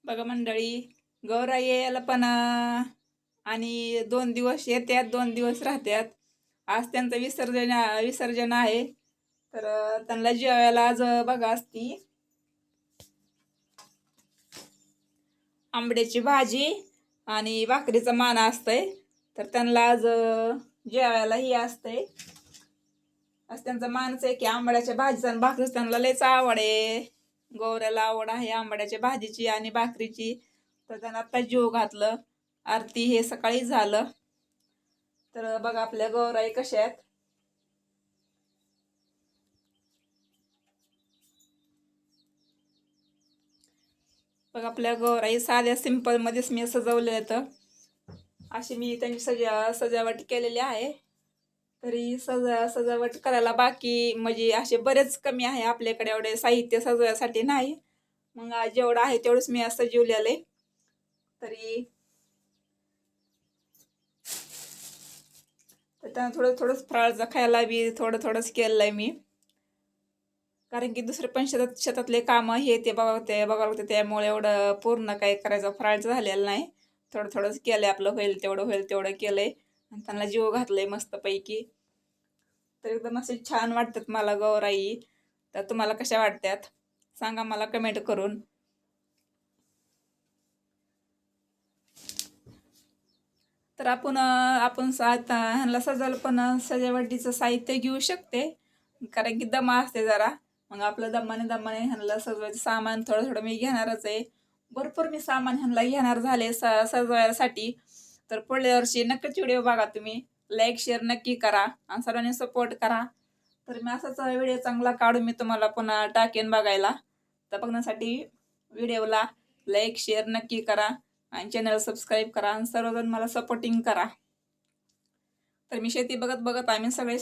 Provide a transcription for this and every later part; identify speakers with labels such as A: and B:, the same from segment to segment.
A: बघा मंडळी, गौराई यायला पण आणि 2 दिवस येतात, 2 दिवस राहतात. आज त्यांचं विसर्जन आहे. तर त्यांना जेवायला आज बघा असती आंबड्याची भाजी आणि भाकरीचं मान असतंय. तर त्यांना आज जेवायला ही असतंय. आज त्यांचा मानच आहे की आंबड्याच्या भाजीचा आणि भाकरीच त्यांना लयच आवड आहे. गौऱ्याला आवड आहे आंबड्याच्या भाजीची आणि भाकरीची. तर त्यांना आता जीव घातलं. आरती हे सकाळी झालं. तर बघा आपल्या गौराई कशा आहेत. बघा आपल्या गौराई साध्या सिंपल मध्येच मी सजवले आहेत. अशी मी त्यांची सजावट केलेली आहे. तरी सजावट करायला बाकी म्हणजे असे बरेच कमी आहे आपल्याकडे, एवढे साहित्य सजवायसाठी नाही. मग जेवढं आहे तेवढंच मी असं सजवलेलं आहे. तरी तर त्यांना थोडं थोडंच फराळाचं खायला बी थोडं थोडंच केलं आहे मी. कारण की दुसरे पण शेतातले कामं हे ते बघावं लागते, त्यामुळे एवढं पूर्ण काही करायचं फराळाचं झालेलं नाही. थोडं थोडंच केलंय, आपलं होईल तेवढं केलंय आणि त्यांना जीव घातलंय मस्तपैकी. तर एकदम असे छान वाटतात मला गौराई. तर तुम्हाला कशा वाटतात सांगा मला कमेंट करून. तर आपण आता ह्यांना सजायला पण सजावटीचं साहित्य घेऊ शकते. कारण की दमा असते जरा. मग आपलं दमाने ह्यांना सजवायचं सामान थोडं थोडं मी घेणारच आहे. भरपूर मी सामान ह्यांना घेणार झाले सजवायसाठी. तर पुढल्या वर्षी नक्कीच व्हिडिओ बघा तुम्ही. लाईक शेअर नक्की करा आणि सर्वांनी सपोर्ट करा. तर मी असाच व्हिडिओ चांगला काढून मी तुम्हाला पुन्हा टाकेन बघायला. तर बघण्यासाठी व्हिडिओला लाईक शेअर नक्की करा आणि चॅनल सबस्क्राईब करा आणि सर्वजण मला सपोर्टिंग करा. तर मी शेती बघत बघत आम्ही सगळे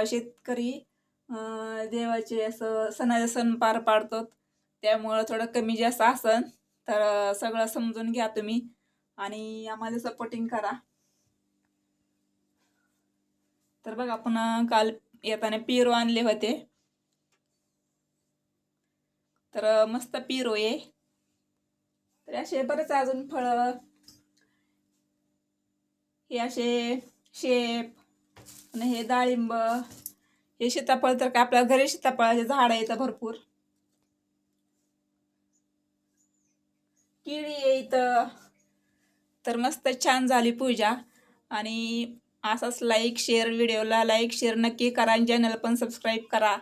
A: शेतकरी देवाचे असं सणाचे सण पार पाडतो. त्यामुळं थोडं कमी जास्त असन तर सगळं समजून घ्या तुम्ही आणि आम्हाला सपोर्टिंग करा. तर बघ आपण काल येताना पिरो आणले होते. तर मस्त पिरो आहे. तर असे बरेच अजून फळं हे असे शेप आणि हे डाळिंब, हे सीताफळ तर काय आपल्या घरी सीताफळाचे झाड आहेत भरपूर. केळी आहे इथं. तर मस्त छान झाली पूजा. आणि असाच व्हिडिओला लाईक शेअर नक्की करा आणि चॅनल पण सबस्क्राईब करा.